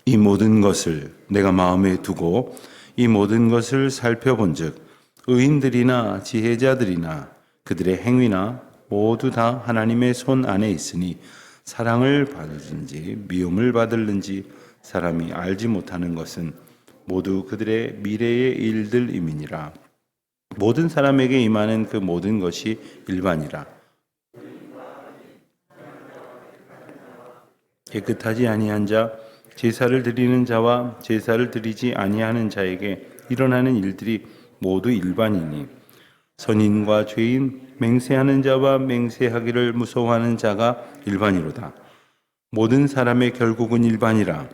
이 모든 것을 내가 마음에 두고 이 모든 것을 살펴본즉 의인들이나 지혜자들이나 그들의 행위나 모두 다 하나님의 손 안에 있으니 사랑을 받을는지 미움을 받을는지 사람이 알지 못하는 것은 모두 그들의 미래의 일들임이니라. 모든 사람에게 임하는 그 모든 것이 일반이라. 깨끗하지 아니한 자, 제사를 드리는 자와 제사를 드리지 아니하는 자에게 일어나는 일들이 모두 일반이니 선인과 죄인, 맹세하는 자와 맹세하기를 무서워하는 자가 일반이로다. 모든 사람의 결국은 일반이라.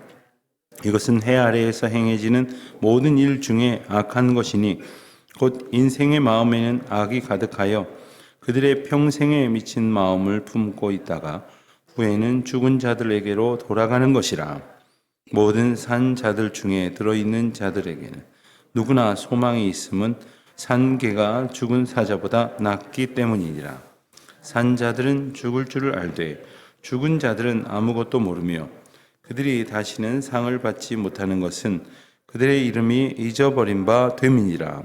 이것은 해 아래에서 행해지는 모든 일 중에 악한 것이니 곧 인생의 마음에는 악이 가득하여 그들의 평생에 미친 마음을 품고 있다가 후에는 죽은 자들에게로 돌아가는 것이라. 모든 산 자들 중에 들어있는 자들에게는 누구나 소망이 있음은 산 개가 죽은 사자보다 낫기 때문이니라. 산 자들은 죽을 줄을 알되 죽은 자들은 아무것도 모르며 그들이 다시는 상을 받지 못하는 것은 그들의 이름이 잊어버린 바 됨이니라.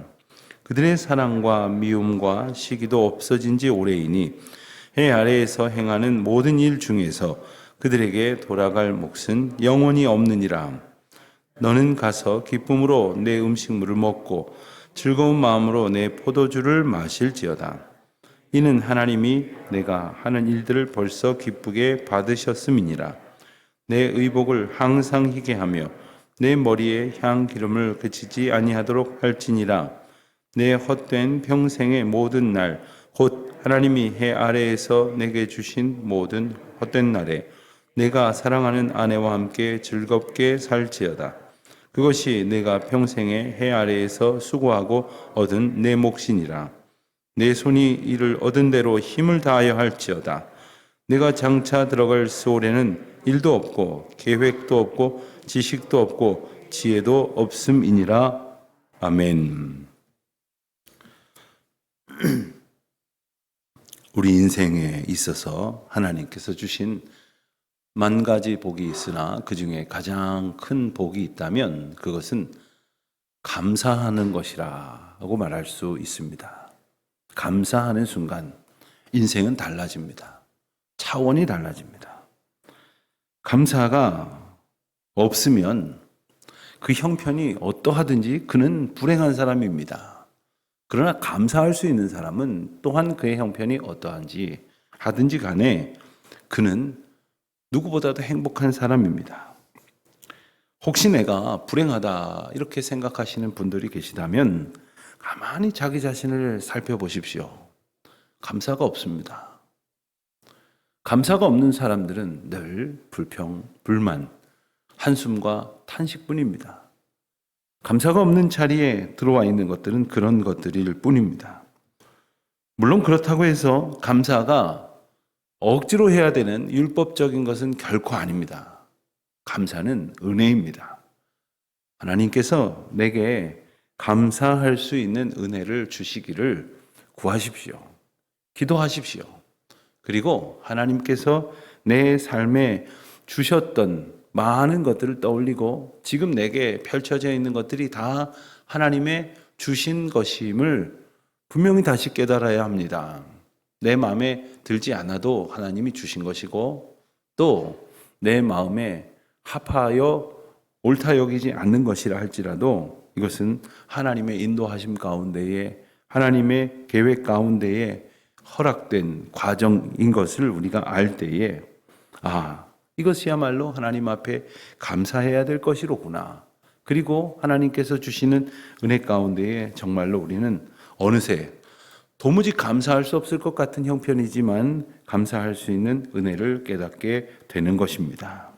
그들의 사랑과 미움과 시기도 없어진 지 오래이니 해 아래에서 행하는 모든 일 중에서 그들에게 돌아갈 몫은 영원히 없느니라. 너는 가서 기쁨으로 내 음식물을 먹고 즐거운 마음으로 내 포도주를 마실지어다. 이는 하나님이 내가 하는 일들을 벌써 기쁘게 받으셨음이니라. 내 의복을 항상 희게 하며 내 머리에 향 기름을 그치지 아니하도록 할지니라. 내 헛된 평생의 모든 날 곧 하나님이 해 아래에서 내게 주신 모든 헛된 날에 내가 사랑하는 아내와 함께 즐겁게 살지어다. 그것이 내가 평생에 해 아래에서 수고하고 얻은 내 몫이니라. 내 손이 이를 얻은 대로 힘을 다하여 할지어다. 내가 장차 들어갈 스올에는 일도 없고 계획도 없고 지식도 없고 지혜도 없음이니라. 아멘. 우리 인생에 있어서 하나님께서 주신 만 가지 복이 있으나 그 중에 가장 큰 복이 있다면 그것은 감사하는 것이라고 말할 수 있습니다. 감사하는 순간 인생은 달라집니다. 차원이 달라집니다. 감사가 없으면 그 형편이 어떠하든지 그는 불행한 사람입니다. 그러나 감사할 수 있는 사람은 또한 그의 형편이 어떠한지 하든지 간에 그는 누구보다도 행복한 사람입니다. 혹시 내가 불행하다 이렇게 생각하시는 분들이 계시다면 가만히 자기 자신을 살펴보십시오. 감사가 없습니다. 감사가 없는 사람들은 늘 불평, 불만, 한숨과 탄식뿐입니다. 감사가 없는 자리에 들어와 있는 것들은 그런 것들일 뿐입니다. 물론 그렇다고 해서 감사가 억지로 해야 되는 율법적인 것은 결코 아닙니다. 감사는 은혜입니다. 하나님께서 내게 감사할 수 있는 은혜를 주시기를 구하십시오. 기도하십시오. 그리고 하나님께서 내 삶에 주셨던 많은 것들을 떠올리고 지금 내게 펼쳐져 있는 것들이 다 하나님의 주신 것임을 분명히 다시 깨달아야 합니다. 내 마음에 들지 않아도 하나님이 주신 것이고 또 내 마음에 합하여 옳다 여기지 않는 것이라 할지라도 이것은 하나님의 인도하심 가운데에 하나님의 계획 가운데에 허락된 과정인 것을 우리가 알 때에 이것이야말로 하나님 앞에 감사해야 될 것이로구나. 그리고 하나님께서 주시는 은혜 가운데에 정말로 우리는 어느새 도무지 감사할 수 없을 것 같은 형편이지만 감사할 수 있는 은혜를 깨닫게 되는 것입니다.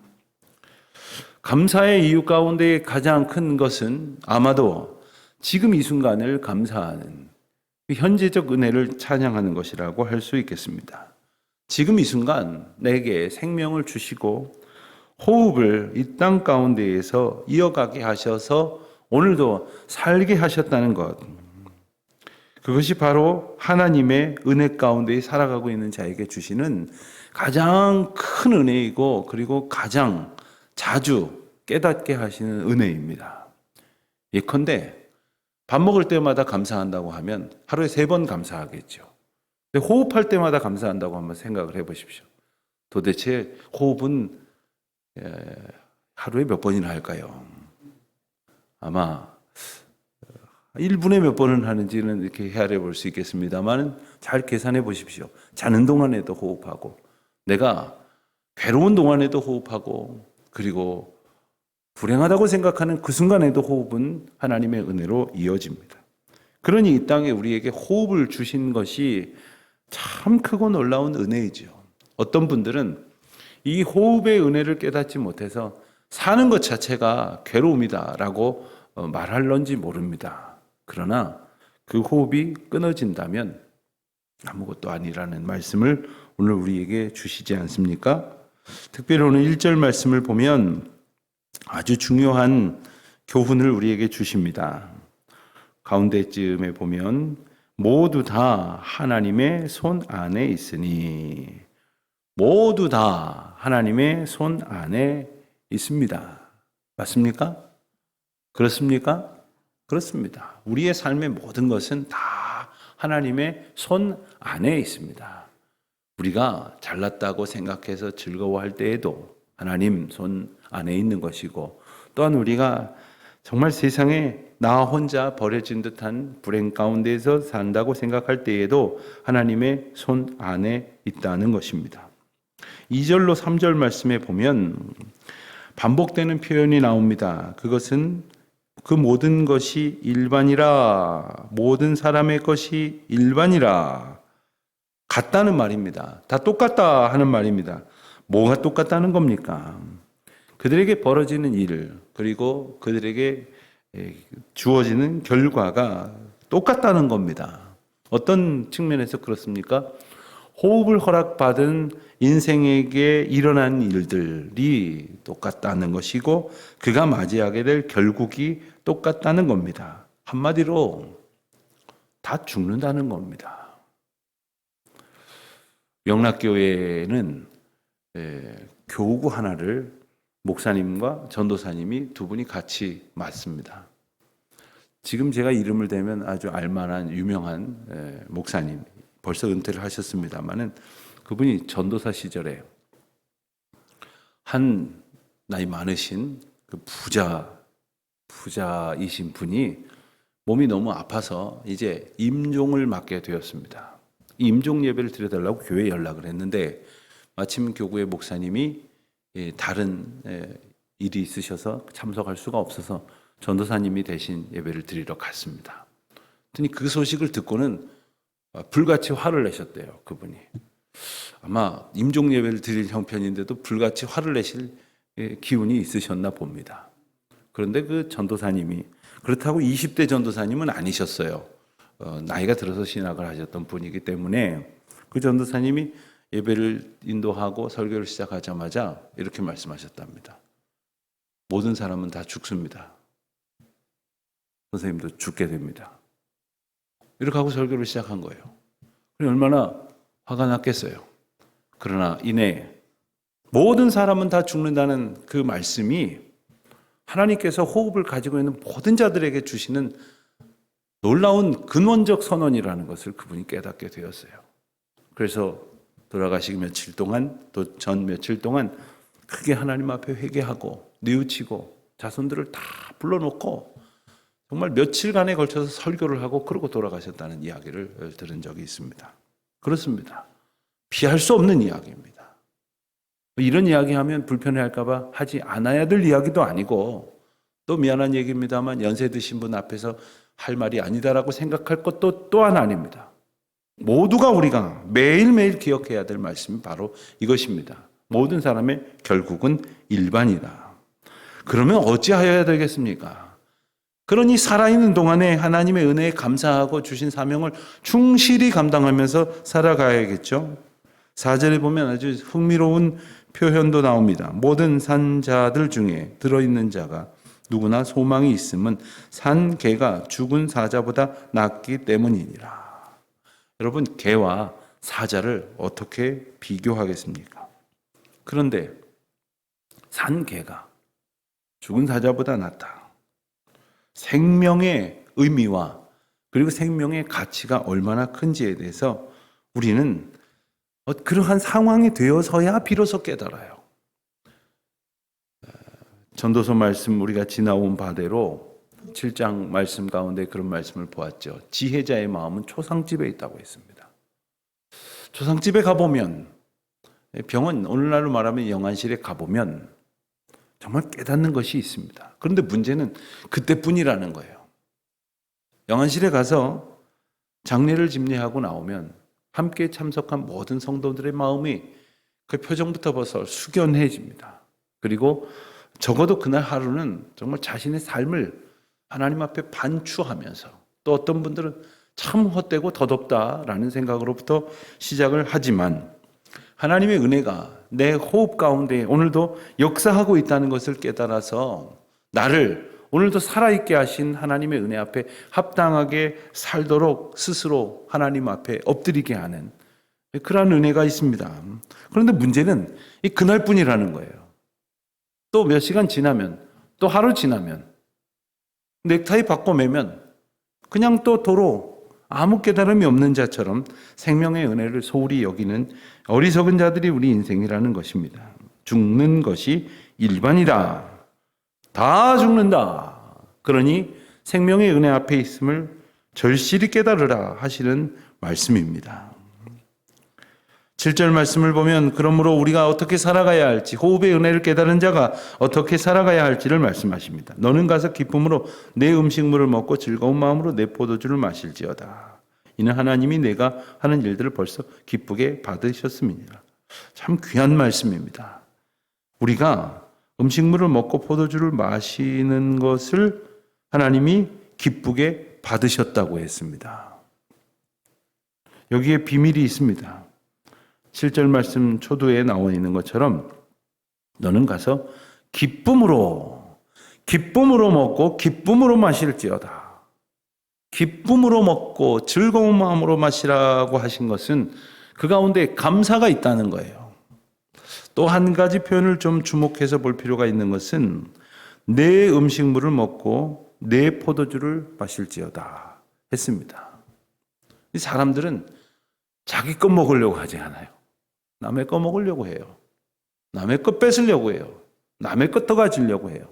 감사의 이유 가운데 가장 큰 것은 아마도 지금 이 순간을 감사하는 현재적 은혜를 찬양하는 것이라고 할 수 있겠습니다. 지금 이 순간 내게 생명을 주시고 호흡을 이 땅 가운데에서 이어가게 하셔서 오늘도 살게 하셨다는 것, 그것이 바로 하나님의 은혜 가운데 살아가고 있는 자에게 주시는 가장 큰 은혜이고 그리고 가장 자주 깨닫게 하시는 은혜입니다. 예컨대 밥 먹을 때마다 감사한다고 하면 하루에 3번 감사하겠죠. 근데 호흡할 때마다 감사한다고 한번 생각을 해보십시오. 도대체 호흡은 하루에 몇 번이나 할까요? 아마 1분에 몇 번을 하는지는 이렇게 헤아려 볼 수 있겠습니다만 잘 계산해 보십시오. 자는 동안에도 호흡하고, 내가 괴로운 동안에도 호흡하고, 그리고 불행하다고 생각하는 그 순간에도 호흡은 하나님의 은혜로 이어집니다. 그러니 이 땅에 우리에게 호흡을 주신 것이 참 크고 놀라운 은혜이죠. 어떤 분들은 이 호흡의 은혜를 깨닫지 못해서 사는 것 자체가 괴로움이다라고 말할런지 모릅니다. 그러나 그 호흡이 끊어진다면 아무것도 아니라는 말씀을 오늘 우리에게 주시지 않습니까? 특별히 오늘 1절 말씀을 보면 아주 중요한 교훈을 우리에게 주십니다. 가운데쯤에 보면 모두 다 하나님의 손 안에 있으니, 모두 다 하나님의 손 안에 있습니다. 맞습니까? 그렇습니까? 그렇습니다. 우리의 삶의 모든 것은 다 하나님의 손 안에 있습니다. 우리가 잘났다고 생각해서 즐거워할 때에도 하나님 손 안에 있는 것이고, 또한 우리가 정말 세상에 나 혼자 버려진 듯한 불행 가운데에서 산다고 생각할 때에도 하나님의 손 안에 있다는 것입니다. 2절로 3절 말씀에 보면 반복되는 표현이 나옵니다. 그것은 그 모든 것이 일반이라, 모든 사람의 것이 일반이라, 같다는 말입니다. 다 똑같다 하는 말입니다. 뭐가 똑같다는 겁니까? 그들에게 벌어지는 일, 그리고 그들에게 주어지는 결과가 똑같다는 겁니다. 어떤 측면에서 그렇습니까? 호흡을 허락받은 인생에게 일어난 일들이 똑같다는 것이고, 그가 맞이하게 될 결국이 똑같다는 겁니다. 한마디로 다 죽는다는 겁니다. 영락교회는 교구 하나를 목사님과 전도사님이 두 분이 같이 맡습니다. 지금 제가 이름을 대면 아주 알만한 유명한 목사님, 벌써 은퇴를 하셨습니다마는 그분이 전도사 시절에 한 나이 많으신 그 부자이신 분이 몸이 너무 아파서 이제 임종을 맡게 되었습니다. 이 임종 예배를 드려달라고 교회에 연락을 했는데, 마침 교구의 목사님이 다른 일이 있으셔서 참석할 수가 없어서 전도사님이 대신 예배를 드리러 갔습니다. 그랬더니 그 소식을 듣고는 불같이 화를 내셨대요. 그분이 아마 임종 예배를 드릴 형편인데도 불같이 화를 내실 기운이 있으셨나 봅니다. 그런데 그 전도사님이, 그렇다고 20대 전도사님은 아니셨어요. 나이가 들어서 신학을 하셨던 분이기 때문에 그 전도사님이 예배를 인도하고 설교를 시작하자마자 이렇게 말씀하셨답니다. 모든 사람은 다 죽습니다. 선생님도 죽게 됩니다. 이렇게 하고 설교를 시작한 거예요. 얼마나 화가 났겠어요. 그러나 이내 모든 사람은 다 죽는다는 그 말씀이 하나님께서 호흡을 가지고 있는 모든 자들에게 주시는 놀라운 근원적 선언이라는 것을 그분이 깨닫게 되었어요. 그래서 돌아가시기 며칠 동안, 또 전 며칠 동안 크게 하나님 앞에 회개하고 뉘우치고 자손들을 다 불러놓고 정말 며칠간에 걸쳐서 설교를 하고 그러고 돌아가셨다는 이야기를 들은 적이 있습니다. 그렇습니다. 피할 수 없는 이야기입니다. 이런 이야기하면 불편해할까 봐 하지 않아야 될 이야기도 아니고, 또 미안한 얘기입니다만 연세 드신 분 앞에서 할 말이 아니다라고 생각할 것도 또한 아닙니다. 모두가 우리가 매일매일 기억해야 될 말씀이 바로 이것입니다. 모든 사람의 결국은 일반이다. 그러면 어찌하여야 되겠습니까? 그러니 살아있는 동안에 하나님의 은혜에 감사하고 주신 사명을 충실히 감당하면서 살아가야겠죠. 4절에 보면 아주 흥미로운 표현도 나옵니다. 모든 산자들 중에 들어있는 자가 누구나 소망이 있음은 산 개가 죽은 사자보다 낫기 때문이니라. 여러분, 개와 사자를 어떻게 비교하겠습니까? 그런데 산 개가 죽은 사자보다 낫다. 생명의 의미와 그리고 생명의 가치가 얼마나 큰지에 대해서 우리는 그러한 상황이 되어서야 비로소 깨달아요. 전도서 말씀 우리가 지나온 바대로 7장 말씀 가운데 그런 말씀을 보았죠. 지혜자의 마음은 초상집에 있다고 했습니다. 초상집에 가보면, 병원 오늘날로 말하면 영안실에 가보면 정말 깨닫는 것이 있습니다. 그런데 문제는 그때뿐이라는 거예요. 영안실에 가서 장례를 집례하고 나오면 함께 참석한 모든 성도들의 마음이 그 표정부터 벌써 숙연해집니다. 그리고 적어도 그날 하루는 정말 자신의 삶을 하나님 앞에 반추하면서, 또 어떤 분들은 참 헛되고 더덥다라는 생각으로부터 시작을 하지만 하나님의 은혜가 내 호흡 가운데 오늘도 역사하고 있다는 것을 깨달아서 나를 오늘도 살아있게 하신 하나님의 은혜 앞에 합당하게 살도록 스스로 하나님 앞에 엎드리게 하는 그러한 은혜가 있습니다. 그런데 문제는 이 그날뿐이라는 거예요. 또 몇 시간 지나면, 또 하루 지나면, 넥타이 바꿔 매면 그냥 또 도로 아무 깨달음이 없는 자처럼 생명의 은혜를 소홀히 여기는 어리석은 자들이 우리 인생이라는 것입니다. 죽는 것이 일반이다. 다 죽는다. 그러니 생명의 은혜 앞에 있음을 절실히 깨달으라 하시는 말씀입니다. 7절 말씀을 보면 그러므로 우리가 어떻게 살아가야 할지, 호흡의 은혜를 깨달은 자가 어떻게 살아가야 할지를 말씀하십니다. 너는 가서 기쁨으로 내 음식물을 먹고 즐거운 마음으로 내 포도주를 마실지어다. 이는 하나님이 내가 하는 일들을 벌써 기쁘게 받으셨음이니라. 참 귀한 말씀입니다. 우리가 음식물을 먹고 포도주를 마시는 것을 하나님이 기쁘게 받으셨다고 했습니다. 여기에 비밀이 있습니다. 7절 말씀 초두에 나와 있는 것처럼 너는 가서 기쁨으로 먹고 기쁨으로 마실지어다. 기쁨으로 먹고 즐거운 마음으로 마시라고 하신 것은 그 가운데 감사가 있다는 거예요. 또 한 가지 표현을 좀 주목해서 볼 필요가 있는 것은 내 음식물을 먹고 내 포도주를 마실지어다 했습니다. 이 사람들은 자기 것 먹으려고 하지 않아요. 남의 거 먹으려고 해요. 남의 것 뺏으려고 해요. 남의 것 더 가지려고 해요.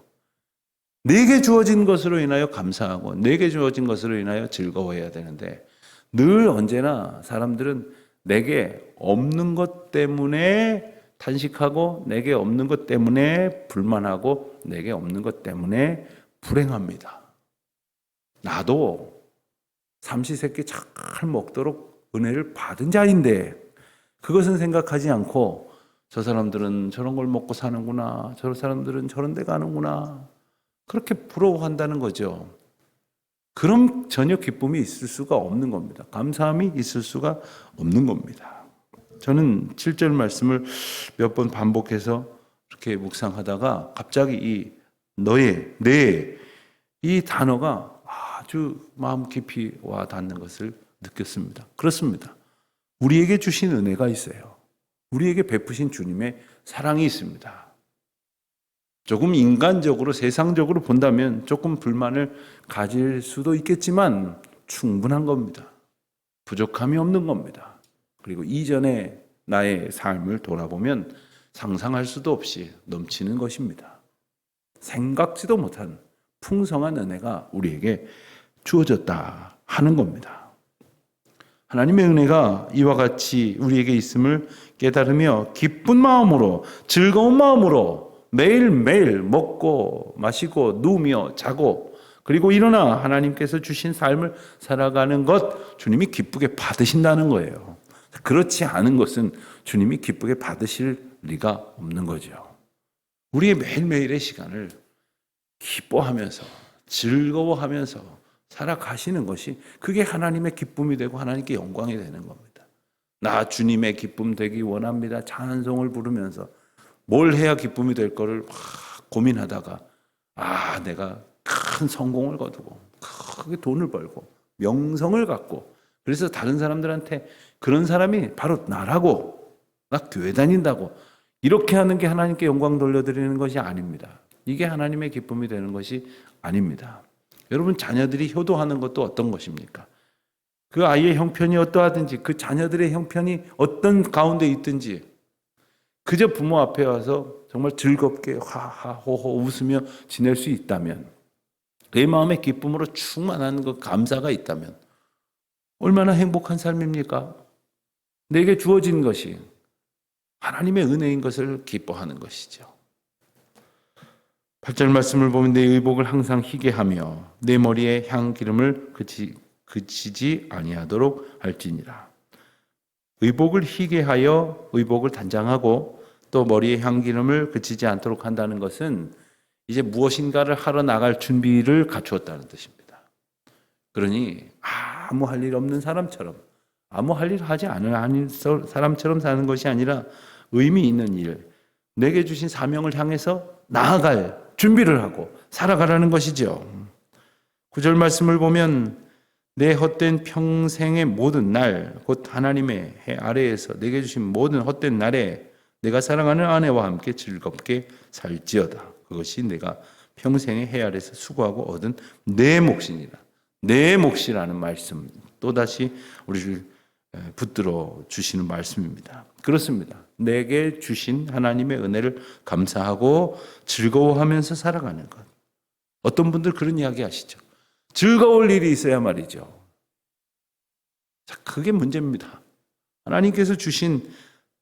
내게 주어진 것으로 인하여 감사하고 내게 주어진 것으로 인하여 즐거워해야 되는데 늘 언제나 사람들은 내게 없는 것 때문에 탄식하고 내게 없는 것 때문에 불만하고 내게 없는 것 때문에 불행합니다. 나도 삼시세끼 잘 먹도록 은혜를 받은 자인데 그것은 생각하지 않고 저 사람들은 저런 걸 먹고 사는구나, 저 사람들은 저런 데 가는구나, 그렇게 부러워한다는 거죠. 그럼 전혀 기쁨이 있을 수가 없는 겁니다. 감사함이 있을 수가 없는 겁니다. 저는 7절 말씀을 몇 번 반복해서 이렇게 묵상하다가 갑자기 이 너의, 내 이 단어가 아주 마음 깊이 와 닿는 것을 느꼈습니다. 그렇습니다. 우리에게 주신 은혜가 있어요. 우리에게 베푸신 주님의 사랑이 있습니다. 조금 인간적으로 세상적으로 본다면 조금 불만을 가질 수도 있겠지만 충분한 겁니다. 부족함이 없는 겁니다. 그리고 이전의 나의 삶을 돌아보면 상상할 수도 없이 넘치는 것입니다. 생각지도 못한 풍성한 은혜가 우리에게 주어졌다 하는 겁니다. 하나님의 은혜가 이와 같이 우리에게 있음을 깨달으며 기쁜 마음으로, 즐거운 마음으로 매일매일 먹고 마시고 누우며 자고 그리고 일어나 하나님께서 주신 삶을 살아가는 것 주님이 기쁘게 받으신다는 거예요. 그렇지 않은 것은 주님이 기쁘게 받으실 리가 없는 거죠. 우리의 매일매일의 시간을 기뻐하면서 즐거워하면서 살아가시는 것이 그게 하나님의 기쁨이 되고 하나님께 영광이 되는 겁니다. 나 주님의 기쁨 되기 원합니다. 찬송을 부르면서 뭘 해야 기쁨이 될 거를 막 고민하다가 내가 큰 성공을 거두고 크게 돈을 벌고 명성을 갖고 그래서 다른 사람들한테 그런 사람이 바로 나라고 나 교회 다닌다고 이렇게 하는 게 하나님께 영광 돌려드리는 것이 아닙니다. 이게 하나님의 기쁨이 되는 것이 아닙니다. 여러분, 자녀들이 효도하는 것도 어떤 것입니까? 그 아이의 형편이 어떠하든지, 그 자녀들의 형편이 어떤 가운데 있든지 그저 부모 앞에 와서 정말 즐겁게 하하호호 웃으며 지낼 수 있다면, 그의 마음의 기쁨으로 충만한 그 감사가 있다면 얼마나 행복한 삶입니까? 내게 주어진 것이 하나님의 은혜인 것을 기뻐하는 것이죠. 8절 말씀을 보면 내 의복을 항상 희게 하며 내 머리에 향기름을 그치지 아니하도록 할지니라. 의복을 희게 하여 의복을 단장하고 또 머리에 향기름을 그치지 않도록 한다는 것은 이제 무엇인가를 하러 나갈 준비를 갖추었다는 뜻입니다. 그러니 아무 할 일 없는 사람처럼, 아무 할 일 하지 않은 사람처럼 사는 것이 아니라 의미 있는 일, 내게 주신 사명을 향해서 나아갈 준비를 하고 살아가라는 것이죠. 9절 말씀을 보면 내 헛된 평생의 모든 날, 곧 하나님의 해 아래에서 내게 주신 모든 헛된 날에 내가 사랑하는 아내와 함께 즐겁게 살지어다. 그것이 내가 평생의 해 아래에서 수고하고 얻은 내 몫이니라. 내 몫이라는 말씀, 또다시 우리를 붙들어 주시는 말씀입니다. 그렇습니다. 내게 주신 하나님의 은혜를 감사하고 즐거워하면서 살아가는 것. 어떤 분들 그런 이야기 하시죠. 즐거울 일이 있어야 말이죠. 자, 그게 문제입니다. 하나님께서 주신,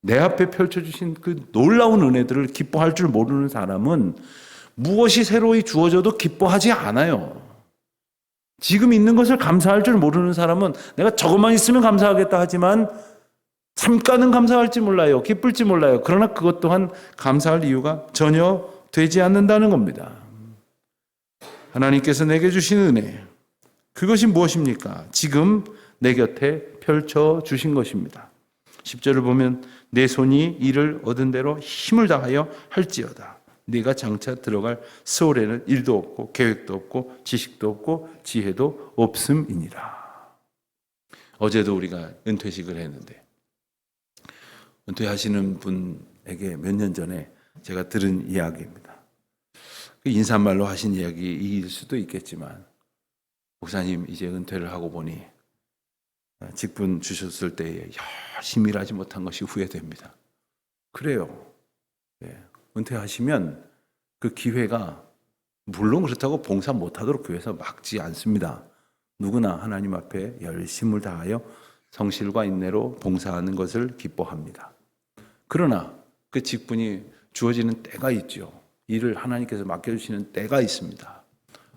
내 앞에 펼쳐주신 그 놀라운 은혜들을 기뻐할 줄 모르는 사람은 무엇이 새로이 주어져도 기뻐하지 않아요. 지금 있는 것을 감사할 줄 모르는 사람은 내가 저것만 있으면 감사하겠다 하지만 잠깐은 감사할지 몰라요. 기쁠지 몰라요. 그러나 그것 또한 감사할 이유가 전혀 되지 않는다는 겁니다. 하나님께서 내게 주신 은혜, 그것이 무엇입니까? 지금 내 곁에 펼쳐 주신 것입니다. 10절을 보면 내 손이 이를 얻은 대로 힘을 다하여 할지어다. 네가 장차 들어갈 세월에는 일도 없고 계획도 없고 지식도 없고 지혜도 없음이니라. 어제도 우리가 은퇴식을 했는데 은퇴하시는 분에게 몇 년 전에 제가 들은 이야기입니다. 인사말로 하신 이야기일 수도 있겠지만, 목사님 이제 은퇴를 하고 보니 직분 주셨을 때에 열심히 일하지 못한 것이 후회됩니다. 그래요. 네. 은퇴하시면 그 기회가, 물론 그렇다고 봉사 못하도록 교회에서 막지 않습니다. 누구나 하나님 앞에 열심을 다하여 성실과 인내로 봉사하는 것을 기뻐합니다. 그러나 그 직분이 주어지는 때가 있죠. 일을 하나님께서 맡겨주시는 때가 있습니다.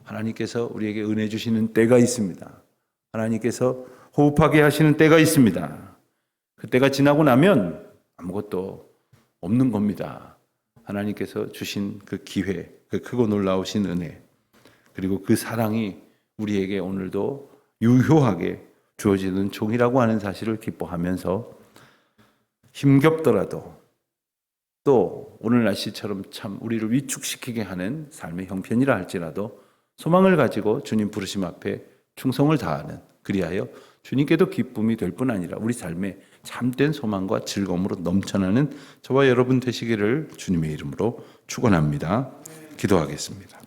하나님께서 우리에게 은혜 주시는 때가 있습니다. 하나님께서 호흡하게 하시는 때가 있습니다. 그 때가 지나고 나면 아무것도 없는 겁니다. 하나님께서 주신 그 기회, 그 크고 놀라우신 은혜, 그리고 그 사랑이 우리에게 오늘도 유효하게 주어지는 종이라고 하는 사실을 기뻐하면서 힘겹더라도 또 오늘 날씨처럼 참 우리를 위축시키게 하는 삶의 형편이라 할지라도 소망을 가지고 주님 부르심 앞에 충성을 다하는, 그리하여 주님께도 기쁨이 될 뿐 아니라 우리 삶에 참된 소망과 즐거움으로 넘쳐나는 저와 여러분 되시기를 주님의 이름으로 축원합니다. 기도하겠습니다.